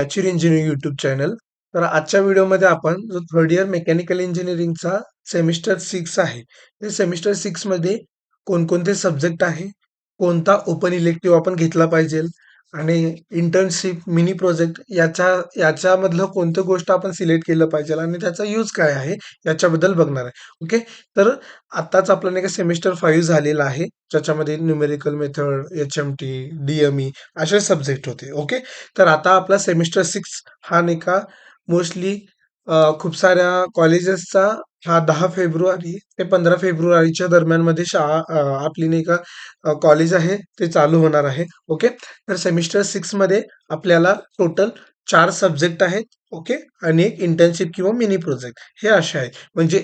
Mature engineering YouTube channel. तर आजच्या व्हिडिओमध्ये आपण जो थर्ड इयर मेकॅनिकल इंजिनिअरिंगचा सेमिस्टर 6 आहे. ते सेमिस्टर 6 मध्ये कोणकोणते सब्जेक्ट आहे, कोणता ओपन इलेक्टिव्ह आपण घेतला पाहिजे आणि इंटर्नशिप, मिनी प्रोजेक्ट याच्यामधलं कोणतं गोष्ट आपण सिलेक्ट केलं पाहिजे आणि त्याचा यूज काय आहे याच्याबद्दल बघणार आहे. ओके. तर आत्ताच आपलं नाही का सेमिस्टर 5 झालेला आहे, ज्याच्यामध्ये न्यूमेरिकल मेथड, HMT, DME असे सब्जेक्ट होते. ओके. तर आता आपला सेमिस्टर 6 हा नाही का मोस्टली खूप साऱ्या कॉलेजेसचा हा 10 फेब्रुवारी ते 15 फेब्रुवारीच्या दरम्यानमध्ये शाळा आपली नाही का कॉलेज आहे ते चालू होणार आहे. ओके. तर सेमिस्टर 6 मध्ये आपल्याला टोटल 4 सब्जेक्ट आहेत. ओके. आणि एक इंटर्नशिप किंवा मिनी प्रोजेक्ट हे असे आहे. म्हणजे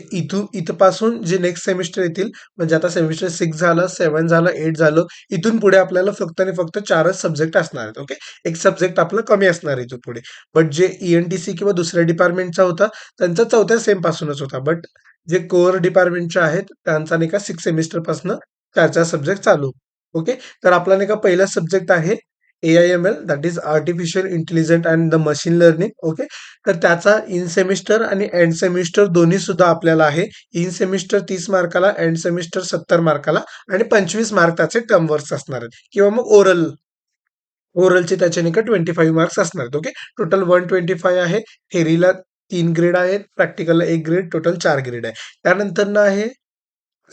इथपासून जे नेक्स्ट सेमिस्टर येतील, म्हणजे आता सेमिस्टर 6 झालं, 7 झालं, 8 झालं, इथून पुढे आपल्याला फक्त आणि फक्त 4च सब्जेक्ट असणार आहेत. ओके. एक सब्जेक्ट आपलं कमी असणार आहे इथून पुढे. बट जे ENTC किंवा दुसऱ्या डिपार्टमेंटचा होता, त्यांचा चौथ्या सेम पासूनच होता. बट जे कोअर डिपार्टमेंटचे आहेत, त्यांचा नाही का 6 सेमिस्टर पासून 4-4 सब्जेक्ट चालू. ओके. तर आपला नाही का पहिला सब्जेक्ट आहे AIML, that is artificial intelligence and the machine learning. Okay. तर त्याचा इन सेमिस्टर आणि एंड सेमिस्टर दोन्ही सुद्धा आपल्याला आहे. इन सेमिस्टर 30 मार्काला, एंड सेमिस्टर 70 मार्काला आणि 25 मार्क त्याचे टर्म वर्क्स असणार आहेत किंवा मग ओरलचे त्याचे नाही का 25 मार्क्स असणार आहेत. ओके. टोटल 125 आहे. थेरीला 3 ग्रेड आहेत, प्रॅक्टिकलला 1 ग्रेड, टोटल 4 ग्रेड आहे. त्यानंतर ना आहे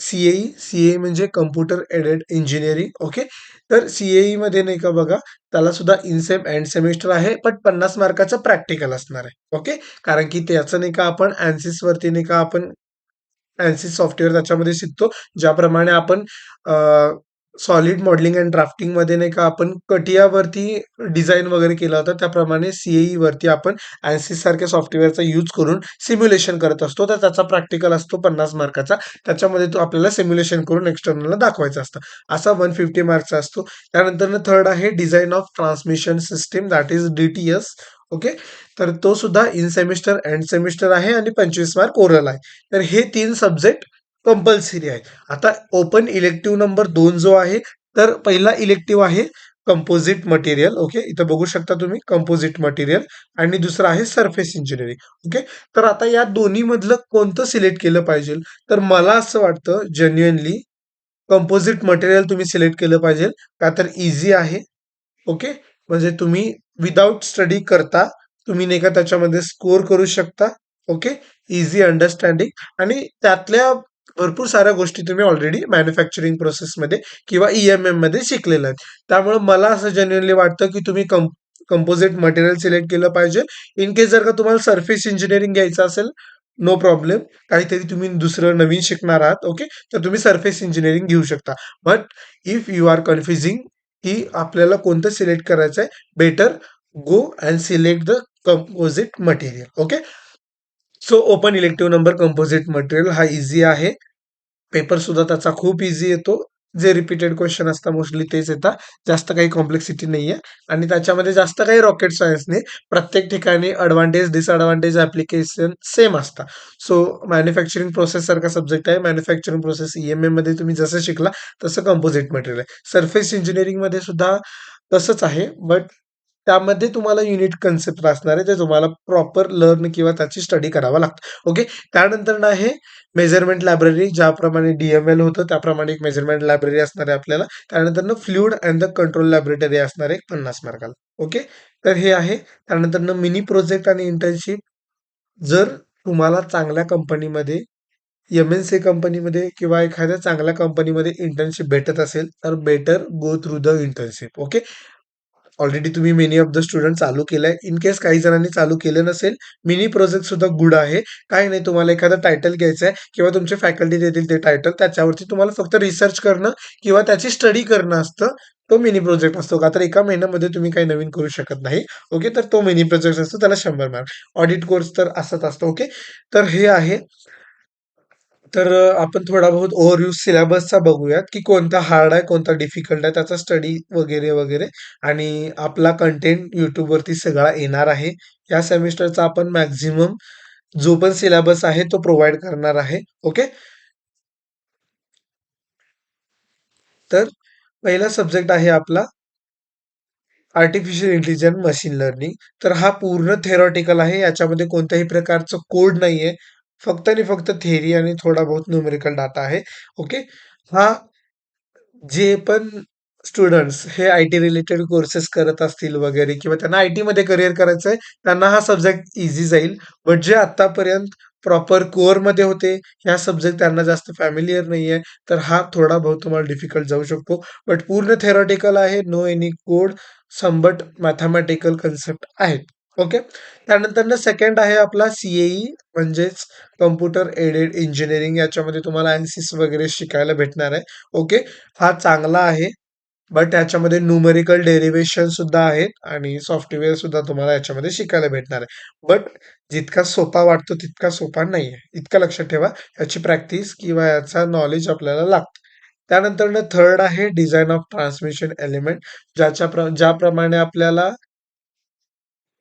सीएई म्हणजे कम्प्युटर एडेड इंजिनिअरिंग. ओके. तर सीएई मध्ये नाही का बघा, त्याला सुद्धा इनसेम एंड सेमिस्टर आहे, पण 50 मार्काचं प्रॅक्टिकल असणार आहे. ओके. कारण की त्याचं नाही का आपण ANSYS वरती नाही का आपण ANSYS सॉफ्टवेअर त्याच्यामध्ये शिकतो. ज्याप्रमाणे आपण सॉलिड मॉडेलिंग अँड ड्राफ्टिंग मध्ये नाही का आपण कटियावरती डिझाईन वगैरे केला होता, त्याप्रमाणे सीएई वरती आपण ANSYS सारख्या सॉफ्टवेअरचा यूज करून सिम्युलेशन करत असतो. तर त्याचा प्रॅक्टिकल असतो 50 मार्काचा. त्याच्यामध्ये तो आपल्याला सिम्युलेशन करून एक्सटर्नलला दाखवायचा असतं. असा 150 मार्क्सचा असतो. त्यानंतर थर्ड आहे design of transmission system, that is DTS. Okay. तर तो सुद्धा इन सेमिस्टर एंड सेमिस्टर आहे आणि 25 मार्क ओरल आहे. तर हे 3 सब्जेक्ट कंपल्सरी आहे. आता ओपन इलेक्टिव्ह नंबर 2 जो आहे, तर पहिला इलेक्टिव्ह आहे कंपोजिट मटेरियल. ओके. इथं बघू शकता तुम्ही कंपोजिट मटेरियल. आणि दुसरं आहे सरफेस इंजिनिअरिंग. ओके. तर आता या दोन्ही मधलं कोणतं सिलेक्ट केलं पाहिजे, तर मला असं वाटतं जेन्युइनली कंपोजिट मटेरियल तुम्ही सिलेक्ट केलं पाहिजे. का तर इझी आहे. ओके. म्हणजे तुम्ही विदाउट स्टडी करता तुम्ही नाही का त्याच्यामध्ये स्कोर करू शकता. ओके. इझी अंडरस्टँडिंग आणि त्यातल्या भरपूर साऱ्या गोष्टी तुम्ही ऑलरेडी मॅन्युफॅक्चरिंग प्रोसेसमध्ये किंवा EMM मध्ये शिकलेल्या आहेत. त्यामुळे मला असं जेन्युइनली वाटतं की तुम्ही कंपोजिट मटेरियल सिलेक्ट केलं पाहिजे. इन केस जर का तुम्हाला सरफेस इंजिनिअरिंग घ्यायचं असेल, नो प्रॉब्लेम. काहीतरी तुम्ही दुसरं नवीन शिकणार आहात. ओके. तर तुम्ही सरफेस इंजिनिअरिंग घेऊ शकता. But if you are confusing की आपल्याला कोणतं सिलेक्ट करायचं आहे, better go and select the composite material. Okay. So open elective number composite material हा इझी आहे. पेपर सुद्धा त्याचा खूप इझी येतो. जे रिपीटेड क्वेश्चन असतात मोस्टली तेच येतात. जास्त काही कॉम्प्लेक्सिटी नाहीये आणि त्याच्यामध्ये जास्त काही रॉकेट सायन्स नाही. प्रत्येक ठिकाणी ॲडव्हांटेज, डिसएडव्हांटेज ॲप्लिकेशन सेम असतात. सो मॅन्युफॅक्चरिंग प्रोसेस सारखा सब्जेक्ट आहे. मॅन्युफॅक्चरिंग प्रोसेस EMM मध्ये तुम्ही जसं शिकला तसं कंपोजिट मटेरियल आहे. सरफेस इंजिनिअरिंग मध्ये सुद्धा तसंच आहे. बट त्यामध्ये तुम्हाला युनिट कन्सेप्ट असणार आहे, ते तुम्हाला प्रॉपर लर्न किंवा त्याची स्टडी करावा लागतं. ओके. त्यानंतर ना आहे मेजरमेंट लायब्ररी, ज्याप्रमाणे DML होतं त्याप्रमाणे एक मेजरमेंट लायब्ररी असणार आहे आपल्याला. त्यानंतर fluid and the control laboratory असणार आहे 50 मार्काला. ओके. तर हे आहे. त्यानंतर मिनी प्रोजेक्ट आणि इंटर्नशिप. जर तुम्हाला चांगल्या कंपनीमध्ये, MNC कंपनीमध्ये किंवा एखाद्या चांगल्या कंपनीमध्ये इंटर्नशिप भेटत असेल, तर better go through the internship. Okay. Already तुम्ही मेनी ऑफ द स्टुडंट चालू केलंय. इन केस काही जणांनी चालू केलं नसेल, मिनी प्रोजेक्ट सुद्धा गुड आहे. काही नाही, तुम्हाला एखादं टायटल घ्यायचं आहे किंवा तुमचे फॅकल्टी देतील ते टायटल, त्याच्यावरती तुम्हाला फक्त रिसर्च करणं किंवा त्याची स्टडी करणं असतं. तो मिनी प्रोजेक्ट असतो. का तर एका महिन्यामध्ये तुम्ही काही नवीन करू शकत नाही. ओके. तर तो मिनी प्रोजेक्ट असतो, त्याला 100 मार्क. ऑडिट कोर्स तर असंच असतो. ओके. तर हे आहे. तर आपण थोडा बहुत ओव्हरव्ह्यू सिलेबसचा बघूयात, की कोणता हार्ड आहे, कोणता डिफिकल्ट आहे, त्याचा स्टडी वगैरे, वगैरे. आणि आपला कंटेंट YouTubeवरती सगळा येणार आहे. या सेमिस्टरचा आपण मॅक्झिमम जो पण सिलेबस आहे तो प्रोव्हाईड करणार आहे. ओके. तर पहिला सब्जेक्ट आहे आपला आर्टिफिशियल इंटेलिजन्स, मशीन लर्निंग. तर हा पूर्ण थेरॉटिकल आहे. याच्यामध्ये कोणत्याही प्रकारचं कोड नाहीये. फक्त आणि फक्त थिअरी आणि थोडा बहुत न्यूमेरिकल डाटा आहे. ओके. हा जे पण स्टुडंट्स हे आय-टी रिलेटेड कोर्सेस करत असतील वगैरे किंवा त्यांना आय-टीमध्ये करियर करायचं आहे, त्यांना हा सब्जेक्ट ईझी जाईल. बट जे आत्तापर्यंत प्रॉपर कोअरमध्ये होते, ह्या सब्जेक्ट त्यांना जास्त फॅमिलियर नाहीये, तर हा थोडा बहुत तुम्हाला डिफिकल्ट जाऊ शकतो. बट पूर्ण थेरॉटिकल आहे. No any code, but mathematical concept आहेत. ओके. त्यानंतर सेकंड आहे आपला सीएई म्हणजेच कॉम्प्युटर एडेड इंजिनिअरिंग. याच्यामध्ये तुम्हाला ANSYS वगैरे शिकायला भेटणार आहे. ओके. हा चांगला आहे. बट त्याच्यामध्ये न्यूमेरिकल डेरिव्हेशन सुद्धा आहेत आणि सॉफ्टवेअर सुद्धा तुम्हाला याच्यामध्ये शिकायला भेटणार आहे. बट जितका सोपा वाटतो तितका सोपा नाहीये. इतकं लक्षात ठेवा. याची प्रॅक्टिस किंवा याचा नॉलेज आपल्याला लागतं. त्यानंतर थर्ड आहे डिझाइन ऑफ ट्रान्समिशन एलिमेंट. ज्याप्रमाणे आपल्याला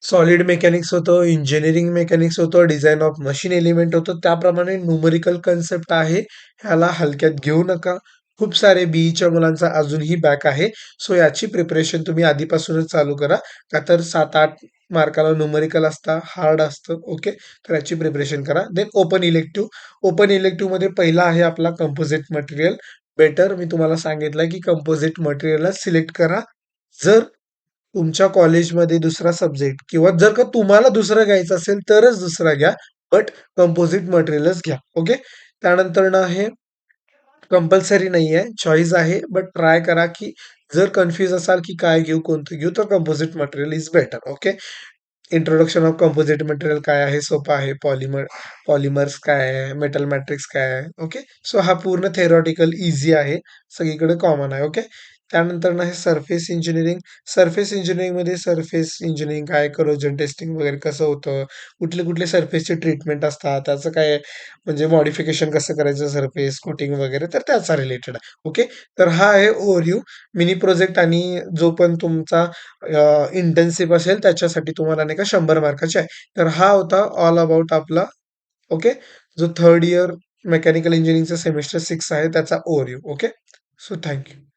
सॉलिड मेकॅनिक्स होतं, इंजिनिअरिंग मेकॅनिक्स होतं, डिझाइन ऑफ मशीन एलिमेंट होतं, त्याप्रमाणे न्यूमेरिकल कन्सेप्ट आहे. ह्याला हलक्यात घेऊ नका. खूप सारे बीईच्या मुलांचा अजूनही बॅक आहे. सो याची प्रिपरेशन तुम्ही आधीपासूनच चालू करा. का तर 7-8 मार्काला न्यूमेरिकल असतं, हार्ड असतं. ओके. तर याची प्रिपरेशन करा. Then open elective. ओपन इलेक्टिव्हमध्ये पहिला आहे आपला कंपोझिट मटेरियल. बेटर मी तुम्हाला सांगितलं की कंपोझिट मटेरियलला सिलेक्ट करा. जर तुमच्या कॉलेजमध्ये दुसरा सब्जेक्ट किंवा जर का तुम्हाला दुसरं घ्यायचं असेल तरच दुसरा घ्या. बट कंपोझिट मटेरियलच घ्या. ओके. त्यानंतर आहे कंपल्सरी नाहीये, चॉईस आहे. बट ट्राय करा की जर कन्फ्यूज असाल की काय घेऊ, कोणतं घेऊ, तर composite material is better. Okay. Introduction of composite material काय आहे? सोपं आहे. पॉलिमर्स काय आहे? मेटल मॅट्रिक्स काय आहे? ओके. सो हा पूर्ण थेरॉटिकल इझी आहे. सगळीकडे कॉमन आहे. ओके. त्यानंतर आहे सरफेस इंजिनिअरिंग. सरफेस इंजिनिअरिंगमध्ये सरफेस इंजिनिअरिंग काय, करोजन टेस्टिंग वगैरे कसं होतं, कुठले कुठले सरफेसचे ट्रीटमेंट असतात, त्याचं काय म्हणजे मॉडिफिकेशन कसं करायचं सरफेस, कोटिंग वगैरे, तर त्याचा रिलेटेड आहे. ओके. तर हा आहे ओव्हरव्ह्यू. मिनी प्रोजेक्ट आणि जो पण तुमचा इंटर्नशिप असेल त्याच्यासाठी तुम्हाला नाही का 100 मार्काचे आहे. तर हा होता ऑल अबाउट आपला ओके, जो थर्ड इयर मेकॅनिकल इंजिनिअरिंगचा सेमिस्टर 6 आहे त्याचा overview. Okay. So thank you.